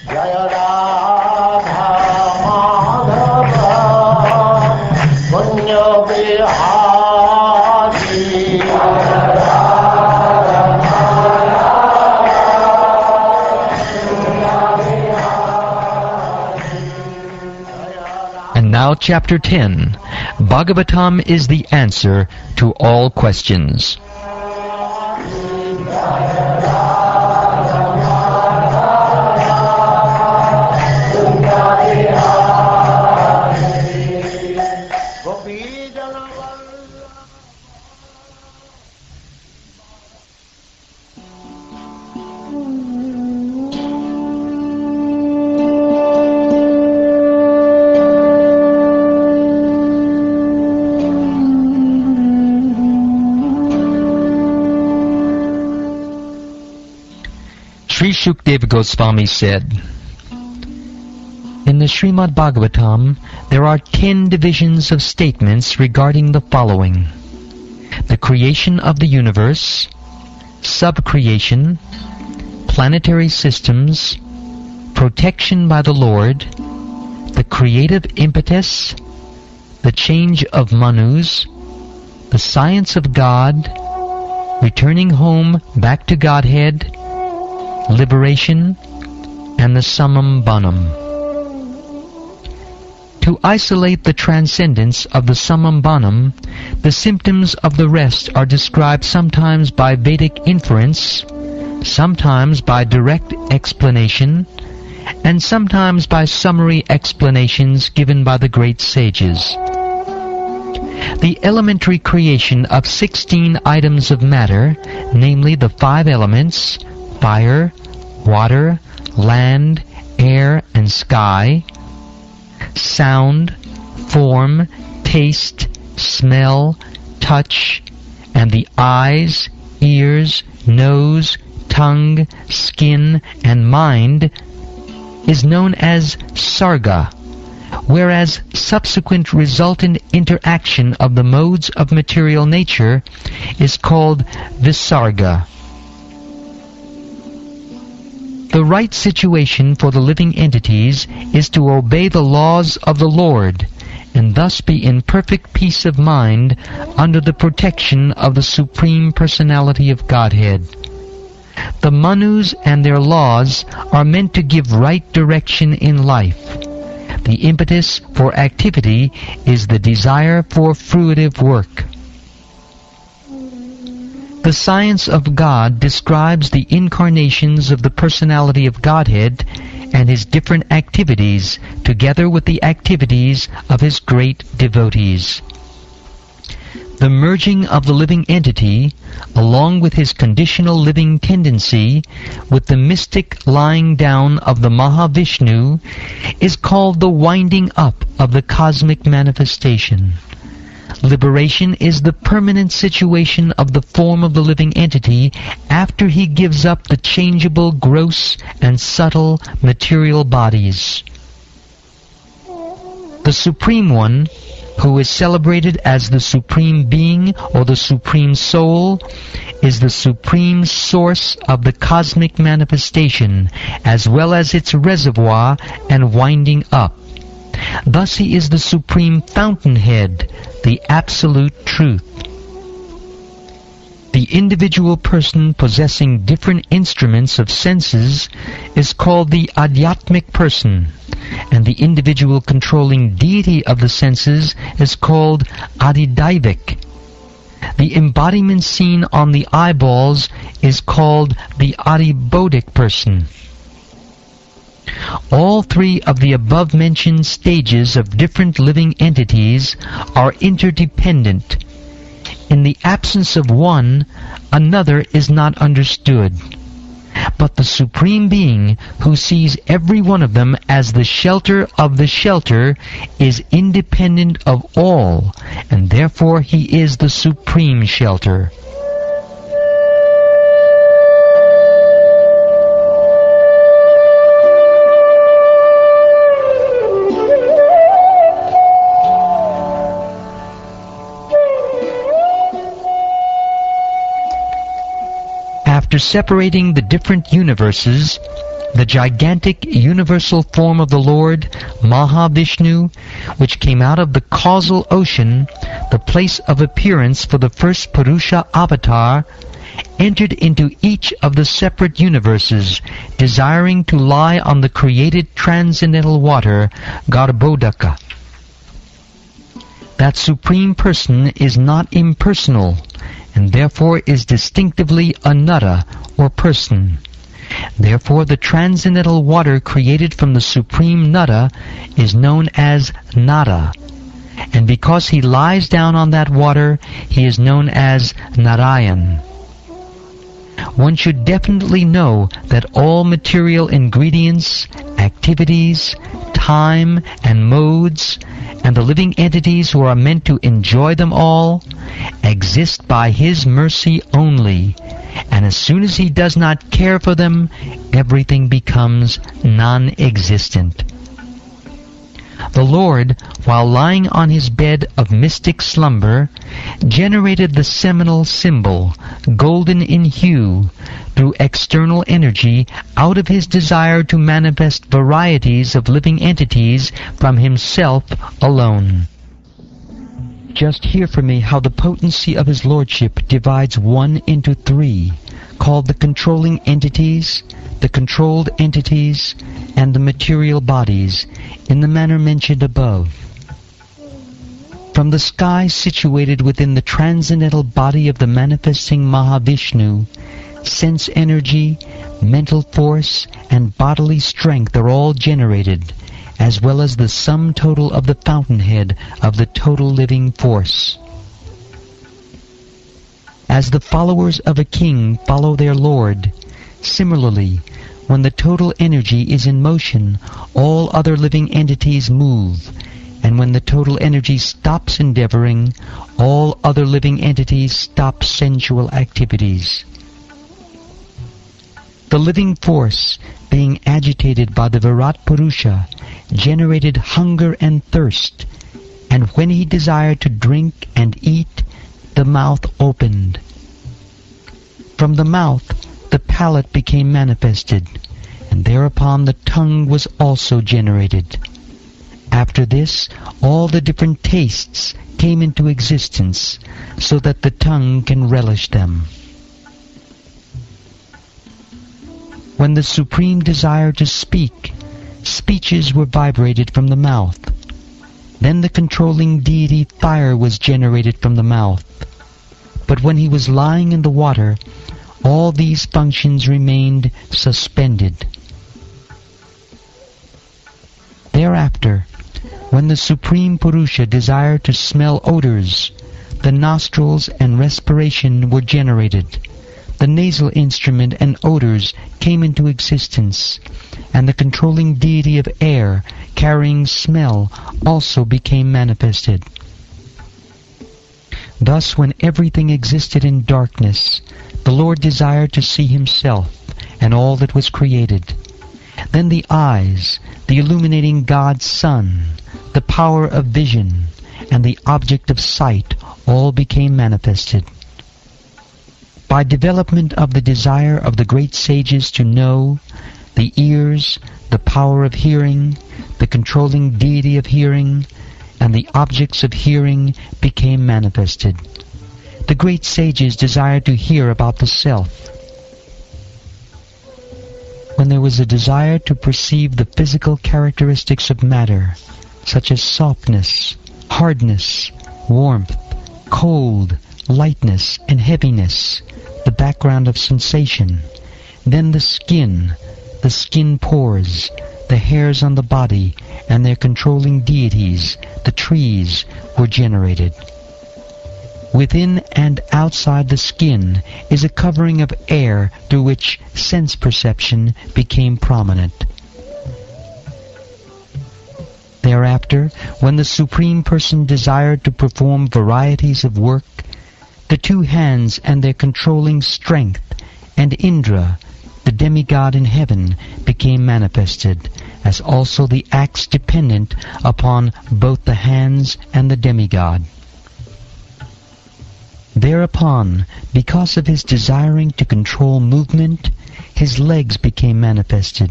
Jaya Radha Madhava Punya Bihari And now chapter 10. Bhagavatam is the answer to all questions. Sri Shukdev Goswami said, in the Srimad Bhagavatam, there are 10 divisions of statements regarding the following: the creation of the universe, sub-creation, planetary systems, protection by the Lord, the creative impetus, the change of manus, the science of God, returning home back to Godhead, liberation, and the summum bonum. To isolate the transcendence of the summum bonum, the symptoms of the rest are described sometimes by Vedic inference, sometimes by direct explanation, and sometimes by summary explanations given by the great sages. The elementary creation of 16 items of matter, namely the 5 elements, fire, water, land, air, and sky, sound, form, taste, smell, touch, and the eyes, ears, nose, tongue, skin, and mind, is known as sarga, whereas subsequent resultant interaction of the modes of material nature is called visarga. The right situation for the living entities is to obey the laws of the Lord, and thus be in perfect peace of mind under the protection of the Supreme Personality of Godhead. The manus and their laws are meant to give right direction in life. The impetus for activity is the desire for fruitive work. The science of God describes the incarnations of the personality of Godhead and his different activities, together with the activities of his great devotees. The merging of the living entity, along with his conditional living tendency, with the mystic lying down of the Mahavishnu, is called the winding up of the cosmic manifestation. Liberation is the permanent situation of the form of the living entity after he gives up the changeable, gross, and subtle material bodies. The Supreme One, who is celebrated as the Supreme Being or the Supreme Soul, is the supreme source of the cosmic manifestation, as well as its reservoir and winding up. Thus he is the supreme fountainhead, the absolute truth. The individual person possessing different instruments of senses is called the Adhyatmic person, and the individual controlling deity of the senses is called Adidaivik. The embodiment seen on the eyeballs is called the Adibodhic person. All 3 of the above-mentioned stages of different living entities are interdependent. In the absence of one, another is not understood. But the Supreme Being, who sees every one of them as the shelter of the shelter, is independent of all, and therefore he is the supreme shelter. After separating the different universes, The gigantic universal form of the Lord, Mahavishnu, which came out of the causal ocean, the place of appearance for the first Purusha avatar, entered into each of the separate universes, desiring to lie on the created transcendental water, Garbhodaka. That Supreme Person is not impersonal, and therefore is distinctively Anara, or person. Therefore the transcendental water created from the Supreme Nara is known as Nara, and because he lies down on that water, he is known as Narayan. One should definitely know that all material ingredients, activities, time, and modes, and the living entities who are meant to enjoy them all, exist by his mercy only, and as soon as he does not care for them, everything becomes non-existent. The Lord, while lying on his bed of mystic slumber, generated the seminal symbol, golden in hue, through external energy out of his desire to manifest varieties of living entities from himself alone. Just hear from me how the potency of his lordship divides one into three, called the controlling entities, the controlled entities, and the material bodies, in the manner mentioned above. From the sky situated within the transcendental body of the manifesting Mahavishnu, sense energy, mental force, and bodily strength are all generated, as well as the sum total of the fountainhead of the total living force. As the followers of a king follow their lord, similarly, when the total energy is in motion, all other living entities move, and when the total energy stops endeavoring, all other living entities stop sensual activities. The living force, being agitated by the Virat Purusha, generated hunger and thirst, and when he desired to drink and eat, the mouth opened. From the mouth, the palate became manifested, and thereupon the tongue was also generated. After this, all the different tastes came into existence, so that the tongue can relish them. When the Supreme desired to speak, speeches were vibrated from the mouth. Then the controlling deity fire was generated from the mouth. But when he was lying in the water, all these functions remained suspended. Thereafter, when the Supreme Purusha desired to smell odors, the nostrils and respiration were generated. The nasal instrument and odors came into existence, and the controlling deity of air, carrying smell, also became manifested. Thus, when everything existed in darkness, the Lord desired to see himself and all that was created. Then the eyes, the illuminating God's sun, the power of vision, and the object of sight all became manifested. By development of the desire of the great sages to know, the ears, the power of hearing, the controlling deity of hearing, and the objects of hearing became manifested. The great sages desired to hear about the self. When there was a desire to perceive the physical characteristics of matter, such as softness, hardness, warmth, cold, lightness, and heaviness, the background of sensation, then the skin pores, the hairs on the body, and their controlling deities, the trees, were generated. Within and outside the skin is a covering of air through which sense perception became prominent. Thereafter, when the Supreme Person desired to perform varieties of work, the two hands and their controlling strength, and Indra, the demigod in heaven, became manifested, as also the acts dependent upon both the hands and the demigod. Thereupon, because of his desiring to control movement, his legs became manifested,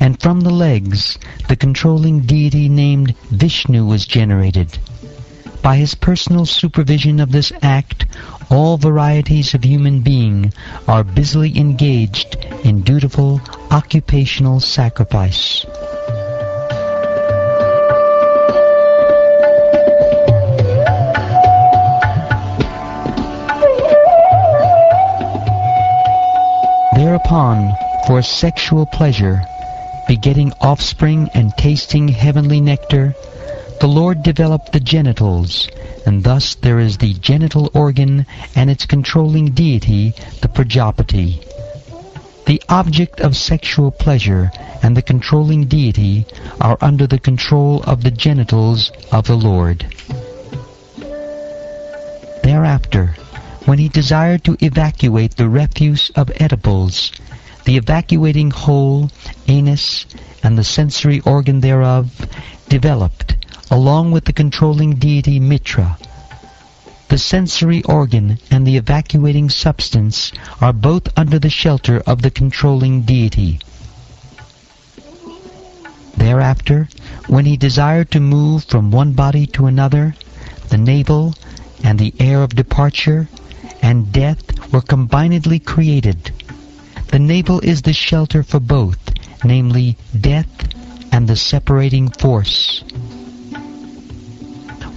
and from the legs the controlling deity named Vishnu was generated. By his personal supervision of this act, all varieties of human being are busily engaged in dutiful occupational sacrifice. Thereupon, for sexual pleasure, begetting offspring and tasting heavenly nectar, the Lord developed the genitals, and thus there is the genital organ and its controlling deity, the Prajapati. The object of sexual pleasure and the controlling deity are under the control of the genitals of the Lord. Thereafter, when he desired to evacuate the refuse of edibles, the evacuating hole, anus, and the sensory organ thereof developed, along with the controlling deity Mitra. The sensory organ and the evacuating substance are both under the shelter of the controlling deity. Thereafter, when he desired to move from one body to another, the navel and the air of departure and death were combinedly created. The navel is the shelter for both, namely death and the separating force.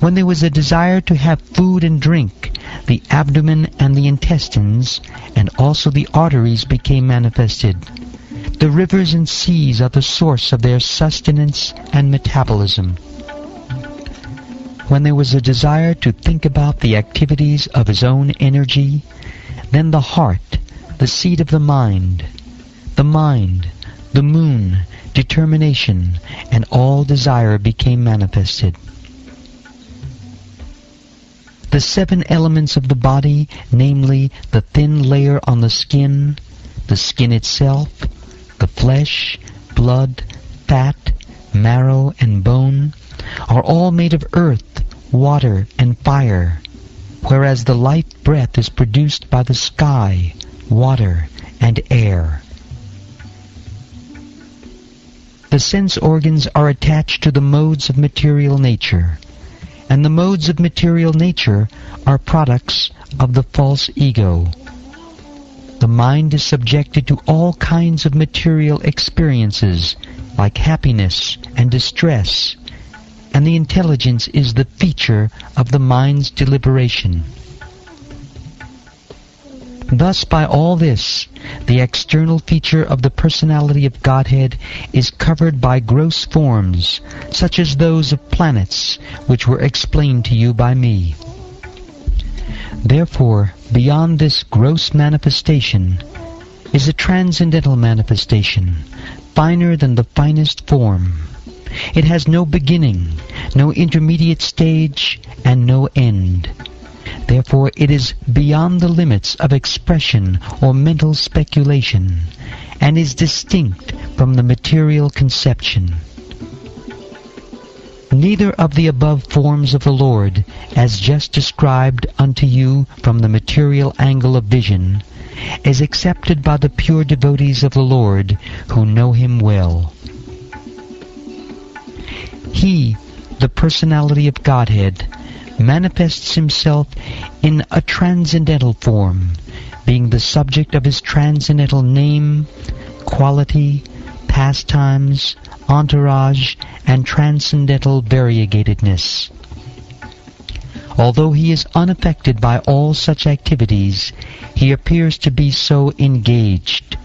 When there was a desire to have food and drink, the abdomen and the intestines, and also the arteries became manifested. The rivers and seas are the source of their sustenance and metabolism. When there was a desire to think about the activities of his own energy, then the heart, the seat of the mind, the moon, determination, and all desire became manifested. The 7 elements of the body, namely the thin layer on the skin itself, the flesh, blood, fat, marrow, and bone, are all made of earth, water, and fire, whereas the life breath is produced by the sky, water, and air. The sense organs are attached to the modes of material nature, and the modes of material nature are products of the false ego. The mind is subjected to all kinds of material experiences, like happiness and distress, and the intelligence is the feature of the mind's deliberation. Thus, by all this, the external feature of the personality of Godhead is covered by gross forms, such as those of planets, which were explained to you by me. Therefore, beyond this gross manifestation is a transcendental manifestation, finer than the finest form. It has no beginning, no intermediate stage, and no end. Therefore it is beyond the limits of expression or mental speculation, and is distinct from the material conception. Neither of the above forms of the Lord, as just described unto you from the material angle of vision, is accepted by the pure devotees of the Lord who know Him well. He, the personality of Godhead, manifests Himself in a transcendental form, being the subject of His transcendental name, quality, pastimes, entourage, and transcendental variegatedness. Although He is unaffected by all such activities, He appears to be so engaged.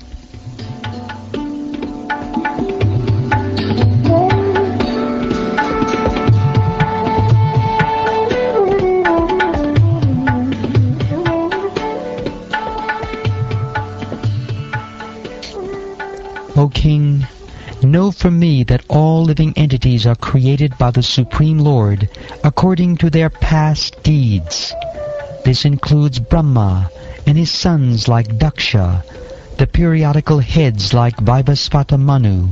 O King, know from me that all living entities are created by the Supreme Lord according to their past deeds. This includes Brahma and his sons like Daksha, the periodical heads like Vaibhasvata Manu,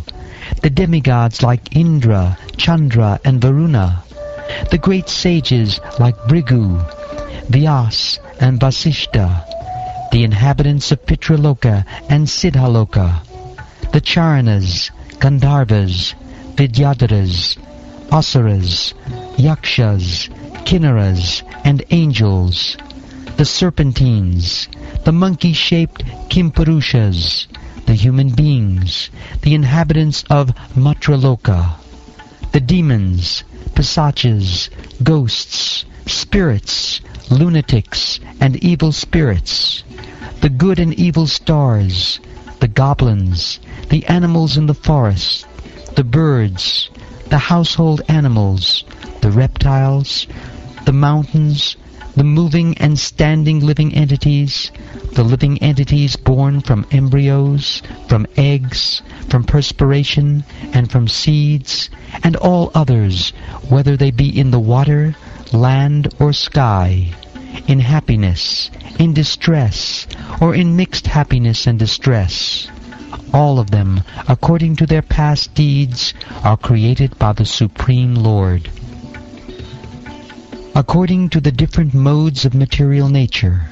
the demigods like Indra, Chandra, and Varuna, the great sages like Bhrigu, Vyas, and Vasishta, the inhabitants of Pitraloka and Siddhaloka, the Charanas, Gandharvas, Vidyadharas, Asuras, Yakshas, Kinnaras, and angels, the Serpentines, the monkey-shaped Kimpurushas, the human beings, the inhabitants of Matraloka, the demons, Pisachas, ghosts, spirits, lunatics, and evil spirits, the good and evil stars, the goblins, the animals in the forest, the birds, the household animals, the reptiles, the mountains, the moving and standing living entities, the living entities born from embryos, from eggs, from perspiration, and from seeds, and all others, whether they be in the water, land, or sky, in happiness, in distress, or in mixed happiness and distress. All of them, according to their past deeds, are created by the Supreme Lord. According to the different modes of material nature,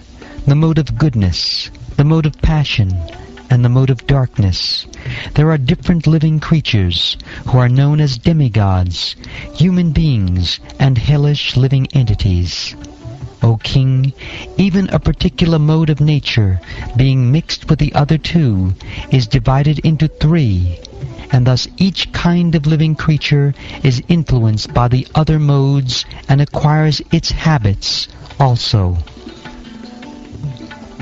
the mode of goodness, the mode of passion, and the mode of darkness, there are different living creatures who are known as demigods, human beings, and hellish living entities. O King, even a particular mode of nature, being mixed with the other two, is divided into three, and thus each kind of living creature is influenced by the other modes and acquires its habits also.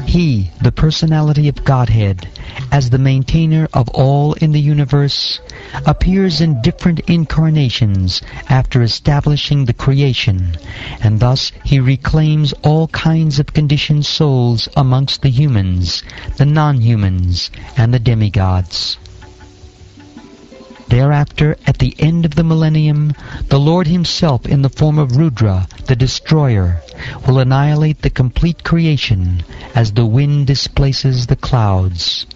He, the personality of Godhead, as the maintainer of all in the universe, appears in different incarnations after establishing the creation, and thus he reclaims all kinds of conditioned souls amongst the humans, the non-humans, and the demigods. Thereafter, at the end of the millennium, the Lord himself in the form of Rudra, the destroyer, will annihilate the complete creation as the wind displaces the clouds.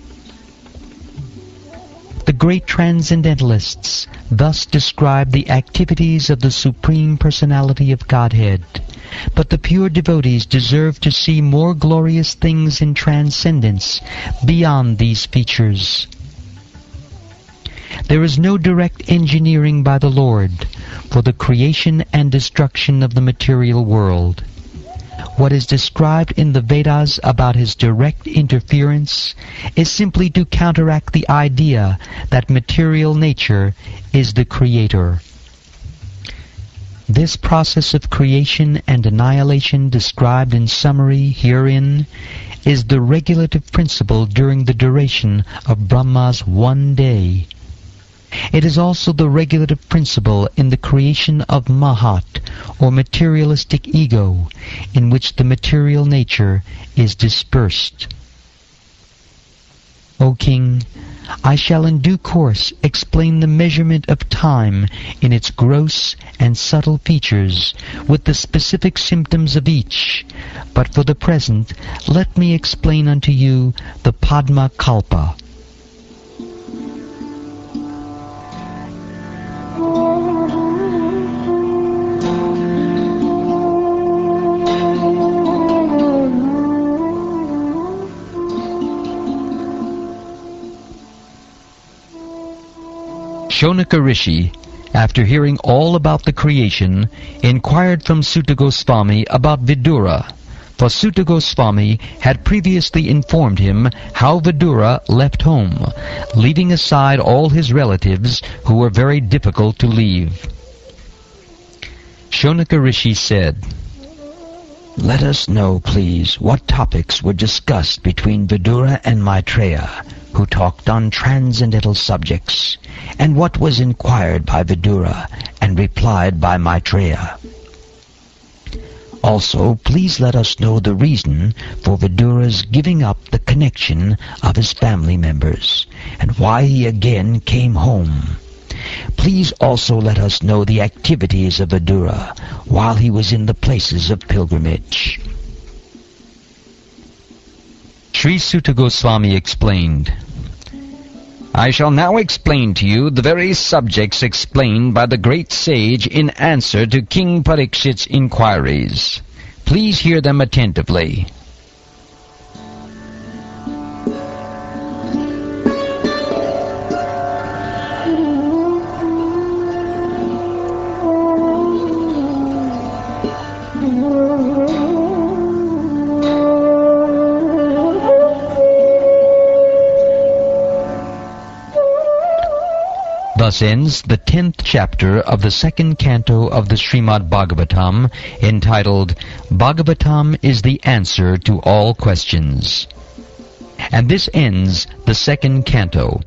The great transcendentalists thus describe the activities of the Supreme Personality of Godhead, but the pure devotees deserve to see more glorious things in transcendence beyond these features. There is no direct engineering by the Lord for the creation and destruction of the material world. What is described in the Vedas about his direct interference is simply to counteract the idea that material nature is the creator. This process of creation and annihilation described in summary herein is the regulative principle during the duration of Brahma's one day. It is also the regulative principle in the creation of Mahat, or materialistic ego, in which the material nature is dispersed. O King, I shall in due course explain the measurement of time in its gross and subtle features, with the specific symptoms of each, but for the present let me explain unto you the Padma Kalpa. Shonaka Rishi, after hearing all about the creation, inquired from Sutta Goswami about Vidura, for Sutta Goswami had previously informed him how Vidura left home, leaving aside all his relatives who were very difficult to leave. Shonaka Rishi said, "Let us know, please, what topics were discussed between Vidura and Maitreya, who talked on transcendental subjects, and what was inquired by Vidura and replied by Maitreya. Also, please let us know the reason for Vidura's giving up the connection of his family members, and why he again came home. Please also let us know the activities of Vidura while he was in the places of pilgrimage." Sri Sutta Goswami explained, "I shall now explain to you the very subjects explained by the great sage in answer to King Parikshit's inquiries. Please hear them attentively. Thus ends the 10th chapter of the 2nd canto of the Srimad Bhagavatam, entitled Bhagavatam is the Answer to All Questions. And this ends the 2nd canto.